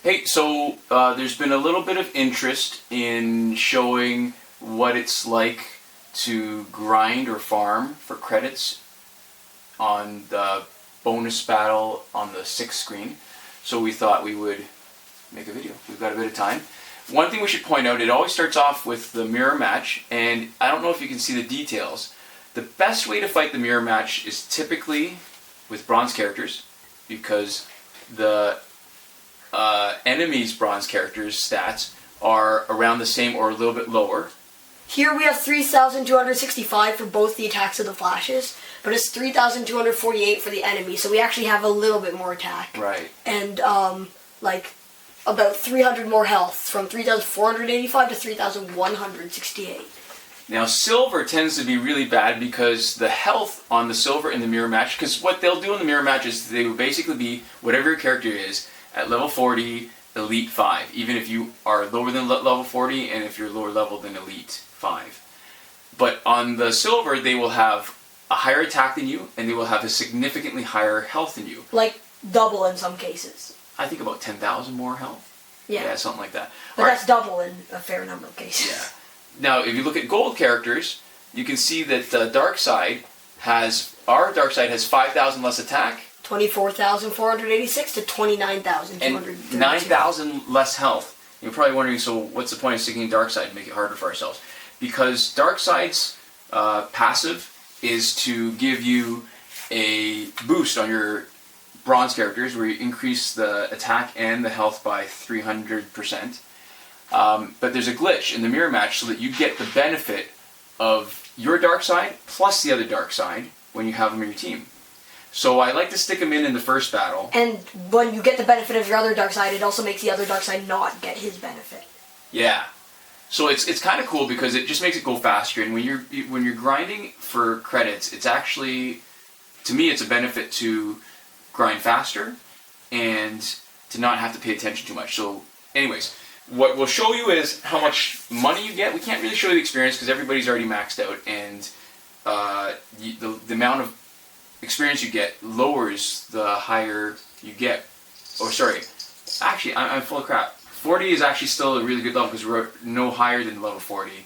Hey, so there's been a little bit of interest in showing what it's like to grind or farm for credits on the bonus battle on the 6th screen. So we thought we would make a video. We've got a bit of time. One thing we should point out, it always starts off with the mirror match, and I don't know if you can see the details. The best way to fight the mirror match is typically with bronze characters, because the enemy's bronze characters' stats are around the same or a little bit lower. Here we have 3,265 for both the attacks of the flashes, but it's 3,248 for the enemy, so we actually have a little bit more attack. Right. And, like, about 300 more health, from 3,485 to 3,168. Now, silver tends to be really bad because the health on the silver in the mirror match, because what they'll do in the mirror match is they will basically be whatever your character is at level 40, Elite 5, even if you are lower than level 40 and if you're lower level than Elite 5. But on the silver, they will have a higher attack than you, and they will have a significantly higher health than you. Like, double in some cases. I think about 10,000 more health. Yeah, something like that. But that's double in a fair number of cases. Yeah. Now, if you look at gold characters, you can see that our dark side has 5,000 less attack. 24,486 to 29,232. And 9,000 less health. You're probably wondering, so what's the point of sticking dark side to make it harder for ourselves? Because dark side's passive is to give you a boost on your bronze characters, where you increase the attack and the health by 300%. But there's a glitch in the mirror match so that you get the benefit of your dark side plus the other dark side when you have them in your team. So I like to stick them in the first battle. And when you get the benefit of your other dark side, it also makes the other dark side not get his benefit. Yeah. So it's kind of cool because it just makes it go faster. And when you're grinding for credits, it's actually, to me, it's a benefit to grind faster and to not have to pay attention too much. So anyways, what we'll show you is how much money you get. We can't really show you the experience because everybody's already maxed out, and the amount of experience you get lowers the higher you get. Oh, sorry. Actually, I'm full of crap. 40 is actually still a really good level because we're no higher than level 40.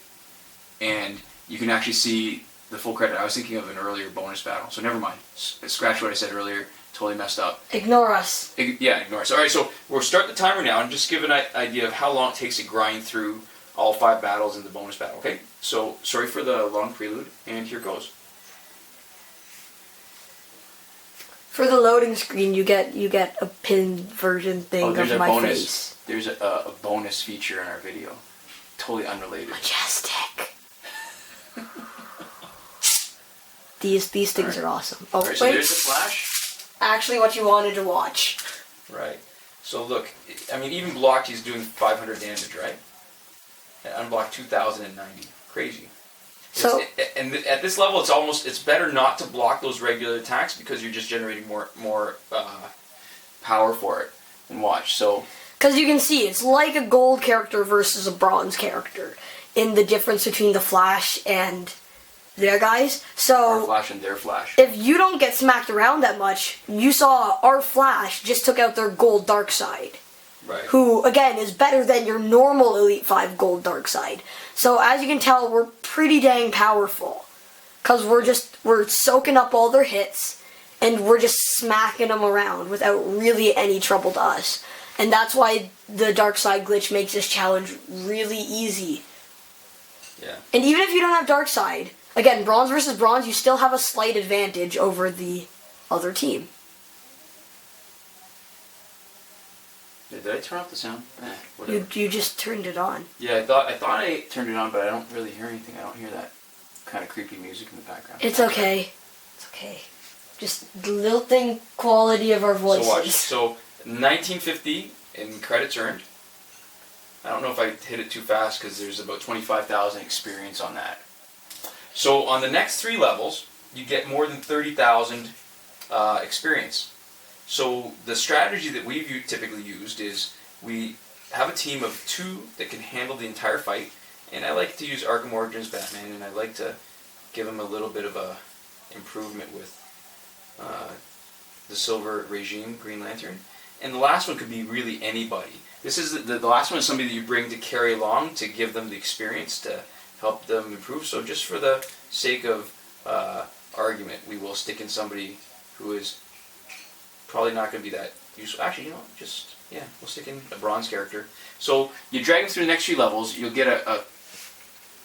And you can actually see the full credit. I was thinking of an earlier bonus battle, so never mind. Scratch what I said earlier. Totally messed up. Ignore us. Ignore us. Alright, so we'll start the timer now and just give an idea of how long it takes to grind through all 5 battles in the bonus battle, okay? So, sorry for the long prelude, and here goes. For the loading screen, you get a pinned version thing of my face. There's a bonus feature in our video. Totally unrelated. Majestic. These things are awesome. Oh, right, so wait. there's the flash. Actually, what you wanted to watch. Right. So look, I mean, even blocked, he's doing 500 damage, right? And unblocked 2,090. Crazy. So, and at this level, it's better not to block those regular attacks because you're just generating more power for it. And watch, so. Because you can see, it's like a gold character versus a bronze character in the difference between the Flash and their guys. So, our Flash and their Flash. If you don't get smacked around that much, you saw our Flash just took out their gold dark side. Right. Who, again, is better than your normal Elite 5 gold dark side. So, as you can tell, we're pretty dang powerful. Because we're soaking up all their hits, and we're just smacking them around without really any trouble to us. And that's why the dark side glitch makes this challenge really easy. Yeah. And even if you don't have dark side, again, bronze versus bronze, you still have a slight advantage over the other team. Did I turn off the sound? Whatever. You just turned it on. Yeah, I thought I turned it on, but I don't really hear anything. I don't hear that kind of creepy music in the background. It's okay. It's okay. Just the lilting quality of our voices. So watch. So 1950 in credits earned. I don't know if I hit it too fast because there's about 25,000 experience on that. So on the next 3 levels, you get more than 30,000 experience. So the strategy that we've typically used is we have a team of 2 that can handle the entire fight, and I like to use Arkham Origins Batman, and I like to give him a little bit of a improvement with the Silver Regime Green Lantern. And the last one could be really anybody. This is the last one is somebody that you bring to carry along to give them the experience to help them improve. So just for the sake of argument, we will stick in somebody who is probably not going to be that useful. Actually, we'll stick in a bronze character. So you drag them through the next few levels. You'll get a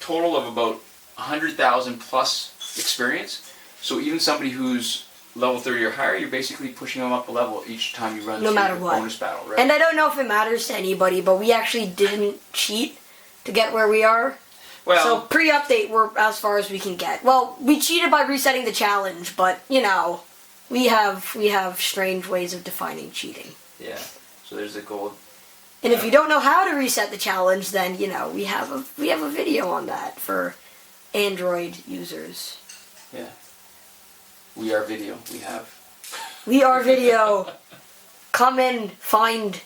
total of about 100,000 plus experience. So even somebody who's level 30 or higher, you're basically pushing them up a level each time you run through the bonus battle, right? And I don't know if it matters to anybody, but we actually didn't cheat to get where we are. Well, so pre-update, we're as far as we can get. Well, we cheated by resetting the challenge, but we have strange ways of defining cheating. Yeah. So there's the gold. And if you don't know how to reset the challenge, then we have a video on that for Android users. Yeah. We are video. We are video. Come in, find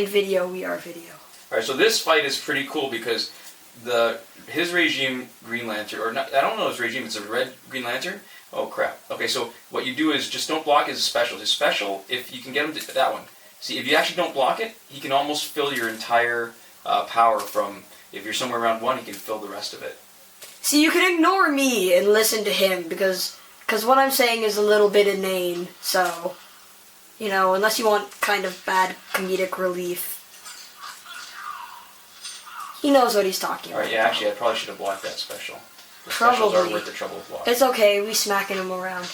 video. We are video. All right. So this fight is pretty cool because his regime Green Lantern, or not, I don't know his regime. It's a red Green Lantern. Oh crap. Okay. So what you do is just don't block his special. His special, if you can get him to that one. See, if you actually don't block it, he can almost fill your entire power from. If you're somewhere around 1, he can fill the rest of it. See, you can ignore me and listen to him because what I'm saying is a little bit inane. So, unless you want kind of bad comedic relief, he knows what he's talking about. All right, yeah, actually, I probably should have blocked that special. The Probably. specials are worth the trouble of blocking. It's okay, we smacking him around.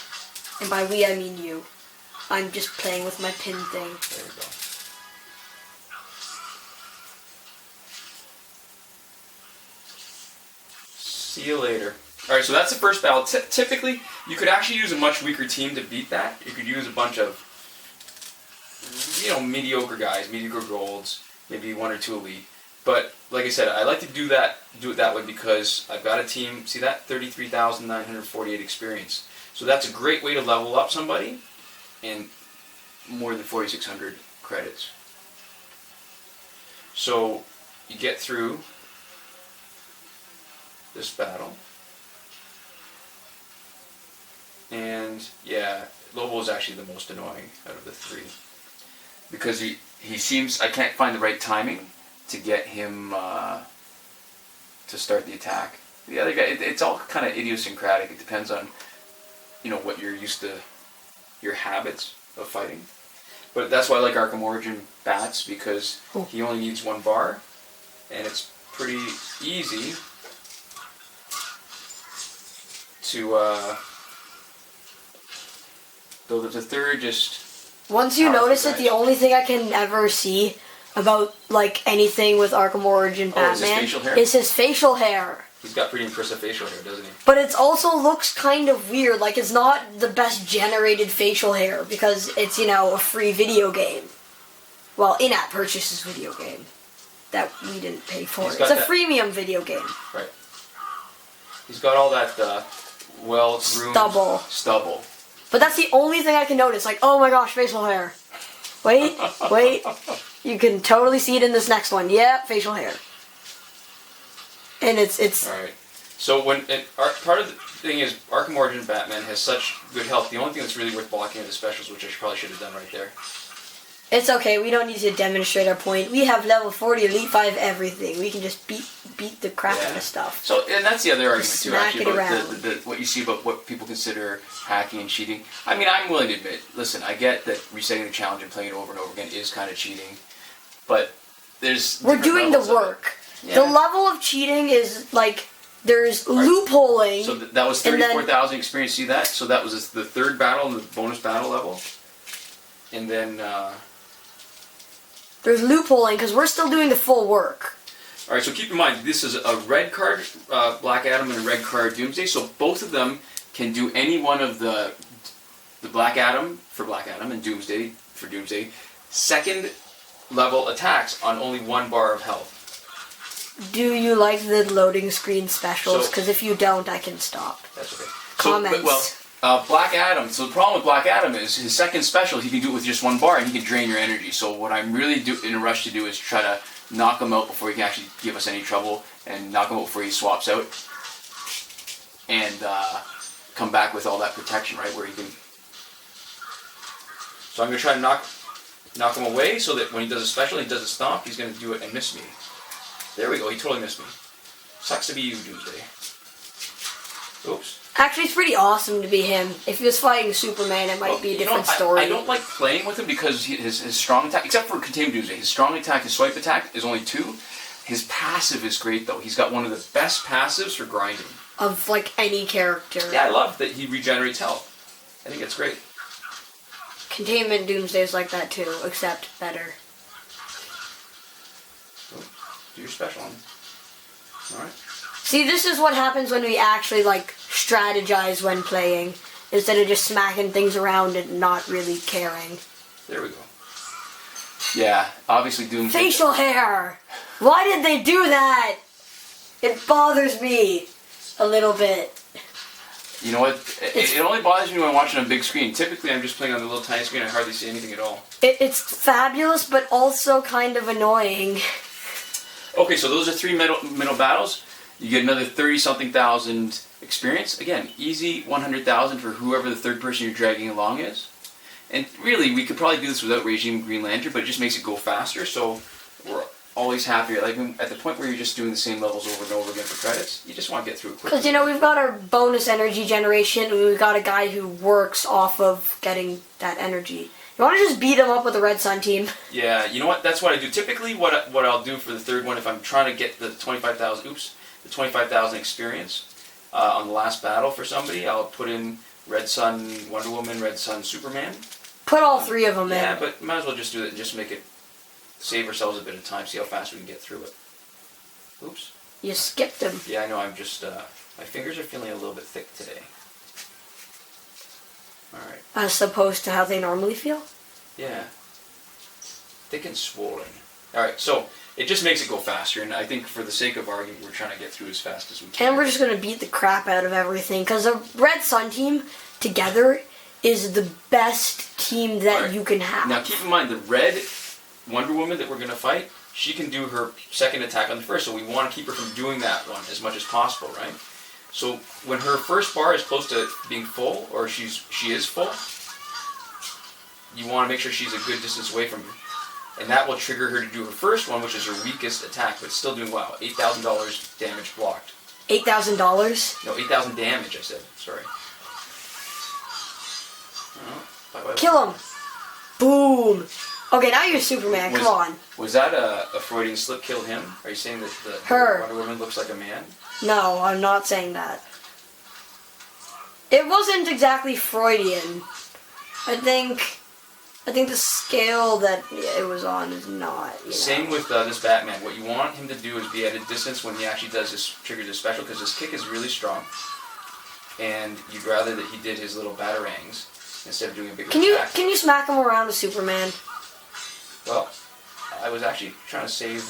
And by we, I mean you. I'm just playing with my pin thing. There we go. See you later. Alright, so that's the first battle. Typically, you could actually use a much weaker team to beat that. You could use a bunch of, mediocre guys, mediocre golds, maybe 1 or 2 elite. But, like I said, I like to do it that way because I've got a team, see that? 33,948 experience. So that's a great way to level up somebody and more than 4,600 credits. So, you get through this battle. And yeah, Lobo is actually the most annoying out of the 3. Because he seems, I can't find the right timing to get him to start the attack. The other guy, it's all kind of idiosyncratic. It depends on, what you're used to, your habits of fighting. But that's why I like Arkham Origin Bats, because he only needs 1 bar, and it's pretty easy to though the 3rd just once you notice it, the only thing I can ever see about anything with Arkham Origin Batman is his facial hair. He's got pretty impressive facial hair, doesn't he? But it also looks kind of weird, it's not the best generated facial hair because it's a free video game. Well, in-app purchases video game that we didn't pay for. It's a freemium video game. Right. He's got all that well-groomed stubble. But that's the only thing I can notice. Oh my gosh, facial hair. Wait. You can totally see it in this next one. Yeah, facial hair. And it's. All right. So part of the thing is Arkham Origin Batman has such good health. The only thing that's really worth blocking are the specials, which I probably should have done right there. It's okay. We don't need to demonstrate our point. We have level 40, Elite 5, everything. We can just beat the crap out of stuff. So, and that's the other argument too, actually, about what you see about what people consider hacking and cheating. I mean, I'm willing to admit, listen, I get that resetting the challenge and playing it over and over again is kind of cheating, but we're doing the work. Yeah. The level of cheating is there's loopholing. So that was 34,000 experience. See that? So that was the 3rd battle, the bonus battle level, and then. There's loopholing because we're still doing the full work. All right, so keep in mind, this is a red card Black Adam and a red card Doomsday, so both of them can do any one of the Black Adam for Black Adam and Doomsday for Doomsday 2nd level attacks on only 1 bar of health. Do you like the loading screen specials? Because if you don't, I can stop. That's okay. Comments. Black Adam. So the problem with Black Adam is his 2nd special. He can do it with just 1 bar, and he can drain your energy. So what I'm really in a rush to do is try to knock him out before he can actually give us any trouble, and knock him out before he swaps out, and come back with all that protection, right, where he can. So I'm gonna try to knock knock him away so that when he does a special and he does a stomp, he's going to do it and miss me. There we go, he totally missed me. Sucks to be you, Doomsday. Oops. Actually, it's pretty awesome to be him. If he was fighting Superman, it might be a different story. I don't like playing with him because his strong attack, except for Contained Doomsday, his strong attack, his swipe attack is only 2. His passive is great though. He's got one of the best passives for grinding. Of like any character. Yeah, I love that he regenerates health. I think it's great. Containment Doomsday is like that too, except better. Oh, do your special on him. Alright. See, this is what happens when we actually like strategize when playing, instead of just smacking things around and not really caring. There we go. Yeah, obviously Doomsday. Facial hair! Why did they do that? It bothers me a little bit. You know what? It only bothers me when I'm watching on a big screen. Typically, I'm just playing on the little tiny screen. I hardly see anything at all. It's fabulous, but also kind of annoying. Okay, so those are 3 middle battles. You get another 30-something thousand experience. Again, easy 100,000 for whoever the third person you're dragging along is. And really, we could probably do this without Regime Green Lantern, but it just makes it go faster. So we're always happier. Like at the point where you're just doing the same levels over and over again for credits, you just want to get through it quickly. Because, you know, we've got our bonus energy generation, and we've got a guy who works off of getting that energy. You want to just beat him up with the Red Sun team? Yeah, you know what? That's what I do. Typically, what I'll do for the third one, if I'm trying to get the 25,000 experience on the last battle for somebody, I'll put in Red Sun Wonder Woman, Red Sun Superman. Put all 3 of them in. Yeah, but might as well just do it and just make it, save ourselves a bit of time, see how fast we can get through it. Oops. You skipped him. Yeah, I know, I'm just, my fingers are feeling a little bit thick today. Alright. As opposed to how they normally feel? Yeah. Thick and swollen. Alright, so, it just makes it go faster, and I think for the sake of argument, we're trying to get through as fast as we can. And we're just going to beat the crap out of everything, because the Red Sun team together is the best team that you can have. Now keep in mind, the red Wonder Woman that we're going to fight, she can do her second attack on the first, so we want to keep her from doing that one as much as possible, right? So when her first bar is close to being full, or she is full, you want to make sure she's a good distance away from you. And that will trigger her to do her first one, which is her weakest attack, but still doing well. $8,000 damage blocked. $8,000? No, 8,000 damage, I said. Sorry. Oh, kill him! Boom! Okay, now you're Superman, come on. Was that a Freudian slip killed him? Are you saying that the Wonder Woman looks like a man? No, I'm not saying that. It wasn't exactly Freudian. I think the scale that it was on is not. Same with this Batman. What you want him to do is be at a distance when he actually does his triggers his special, because his kick is really strong, and you'd rather that he did his little batarangs instead of doing a bigger attack. Can you smack him around with Superman? Well, I was actually trying to save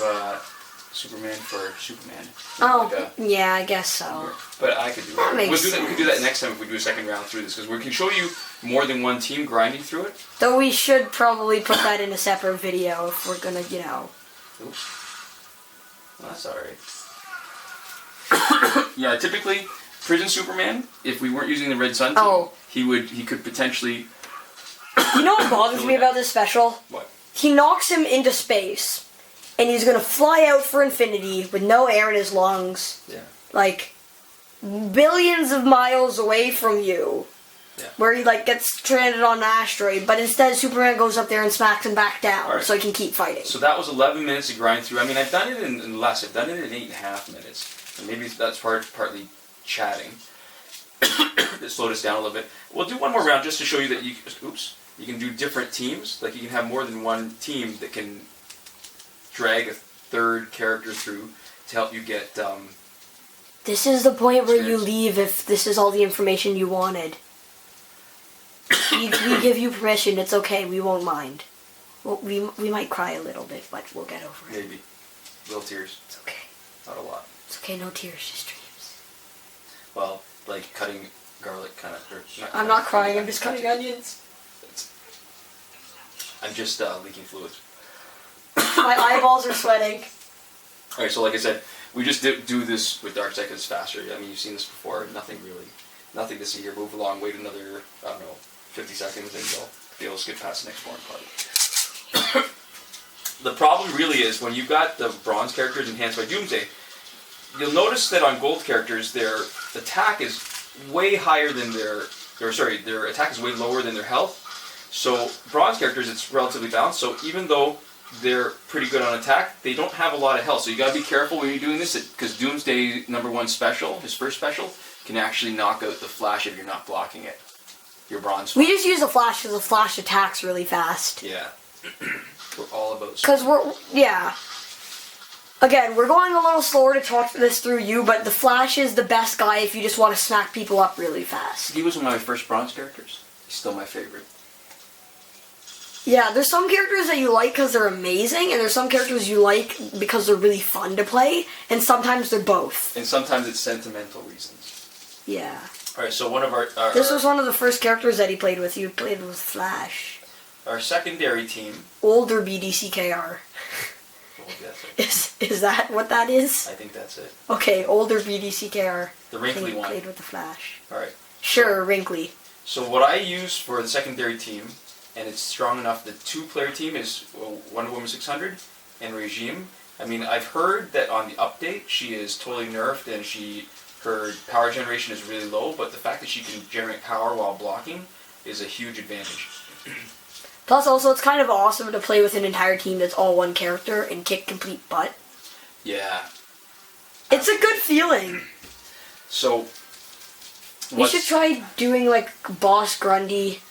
Superman for Superman. Oh, yeah, I guess so. But I could do that. We can do that next time if we do a second round through this, because we can show you more than one team grinding through it. Though we should probably put that in a separate video if we're gonna, Oops. Well, that's alright. Yeah, typically, Prison Superman, if we weren't using the Red Sun team, he could potentially... You know what bothers me about this special? What? He knocks him into space, and he's gonna fly out for infinity with no air in his lungs. Yeah. Like, billions of miles away from you. Yeah. Where he, gets stranded on an asteroid, but instead Superman goes up there and smacks him back down, so he can keep fighting. So that was 11 minutes to grind through. I mean, I've done it in less. I've done it in 8.5 minutes. And maybe that's partly chatting that slowed us down a little bit. We'll do one more round just to show you that you can do different teams. Like, you can have more than one team that can drag a third character through to help you get... This is the point where you leave if this is all the information you wanted. We give you permission. It's okay. We won't mind. Well, we might cry a little bit, but we'll get over it. Maybe. Little tears. It's okay. Not a lot. It's okay. No tears, just dreams. Well, like cutting garlic kind of... I'm not crying. I'm just cutting onions. I'm just leaking fluids. My eyeballs are sweating. Alright, so like I said, we just do this with Darkseid because it's faster. I mean, you've seen this before. Nothing to see here. Move along, wait another, 50 seconds, and you'll be able to skip past the next boring part. The problem really is when you've got the bronze characters enhanced by Doomsday, you'll notice that on gold characters, their attack is way higher than their attack is way lower than their health. So bronze characters, it's relatively balanced. So even though they're pretty good on attack, they don't have a lot of health. So you gotta be careful when you're doing this, because Doomsday #1 special, his first special, can actually knock out the Flash if you're not blocking it. Your bronze. We just use the Flash because the Flash attacks really fast. Yeah. We're all about. Because Again, we're going a little slower to talk this through you, but the Flash is the best guy if you just want to smack people up really fast. He was one of my first bronze characters. He's still my favorite. Yeah, there's some characters that you like because they're amazing, and there's some characters you like because they're really fun to play, and sometimes they're both. And sometimes it's sentimental reasons. Yeah. Alright, so one of our this was one of the first characters that he played with. You played with Flash. Our secondary team. Older BDCKR. Is that what that is? I think that's it. Okay, older BDCKR. The wrinkly one. Played with the Flash. Alright. Sure, wrinkly. So what I use for the secondary team, and it's strong enough, the 2-player team is Wonder Woman 600 and Regime. I mean, I've heard that on the update she is totally nerfed and her power generation is really low, but the fact that she can generate power while blocking is a huge advantage. Plus, also, it's kind of awesome to play with an entire team that's all one character and kick complete butt. Yeah. It's a good feeling. So, we should try doing, like, Boss Grundy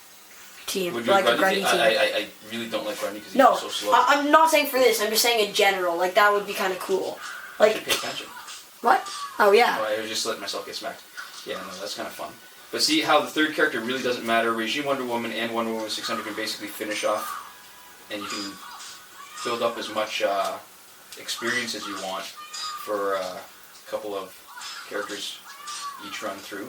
team. Would like a Grundy team. I really don't like Grundy because he's so slow. I'm not saying for this. I'm just saying in general. Like, that would be kind of cool. Like, pay attention. What? Oh, yeah. Oh, I was just letting myself get smacked. Yeah, no, that's kind of fun. But see how the third character really doesn't matter. Regime Wonder Woman and Wonder Woman 600 can basically finish off, and you can build up as much experience as you want for a couple of characters each run through.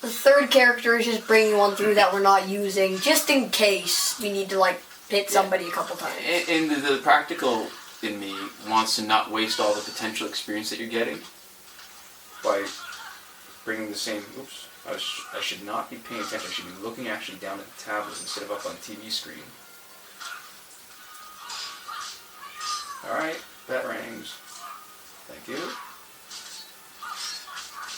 The third character is just bringing one through that we're not using, just in case we need to, like, hit somebody a couple times. And the practical in me wants to not waste all the potential experience that you're getting by bringing the same. Oops, I should not be paying attention. I should be looking actually down at the tablet instead of up on the TV screen. Alright, batarangs. Thank you.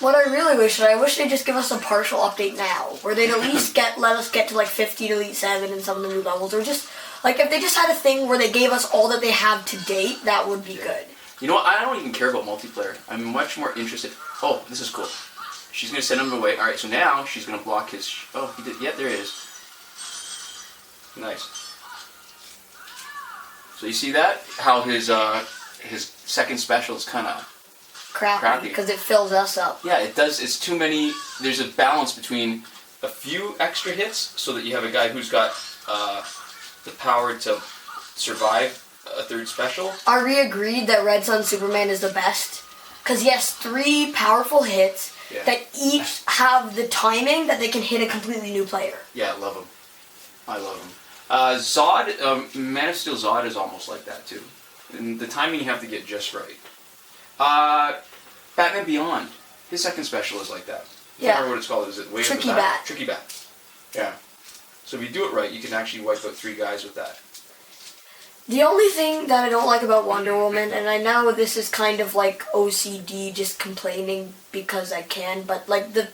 What I really wish they'd just give us a partial update now, where they'd at least let us get to like 50 to Elite 7 and some of the new levels, or just, like, if they just had a thing where they gave us all that they have to date, that would be good. You know what, I don't even care about multiplayer. I'm much more interested. Oh, this is cool. She's going to send him away. Alright, so now she's going to block his. Oh, he did. Yeah, there it is. Nice. So you see that? How his second special is kind of crappy. Because it fills us up. Yeah, it does. It's too many. There's a balance between a few extra hits so that you have a guy who's got the power to survive a third special. Are we agreed that Red Sun Superman is the best? Because he has 3 powerful hits that each have the timing that they can hit a completely new player. Yeah, I love him. I love him. Zod, Man of Steel Zod is almost like that too. And the timing you have to get just right. Batman Beyond, his second special is like that. I can't remember what it's called. Is it Way of the Bat? Tricky Bat. Yeah. So if you do it right, you can actually wipe out 3 guys with that. The only thing that I don't like about Wonder Woman, and I know this is kind of like OCD, just complaining because I can, but like the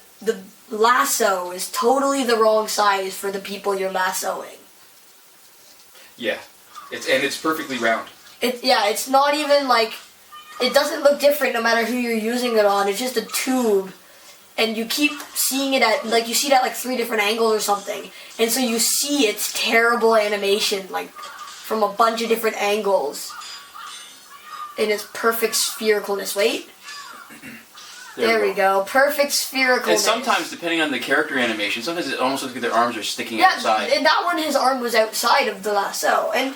lasso is totally the wrong size for the people you're lassoing. Yeah, it's perfectly round. It's not even like, it doesn't look different no matter who you're using it on. It's just a tube, and you keep seeing it at, like, you see it at like 3 different angles or something, and so you see its terrible animation, like, from a bunch of different angles in its perfect sphericalness. Wait. There we go. Perfect sphericalness. And sometimes, depending on the character animation, sometimes it almost looks like their arms are sticking outside. Yeah, and that one, his arm was outside of the lasso. And,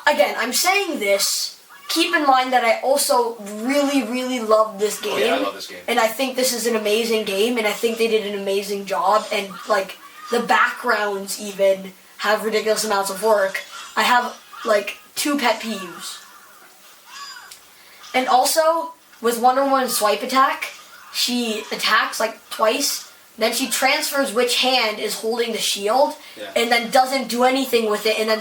again, I'm saying this, keep in mind that I also really, really love this game. Oh yeah, I love this game. And I think this is an amazing game, and I think they did an amazing job, and, like, the backgrounds even have ridiculous amounts of work. I have, like, 2 pet peeves. And also, with Wonder Woman's swipe attack, she attacks, like, twice, Then she transfers which hand is holding the shield, Yeah. and then doesn't do anything with it, and then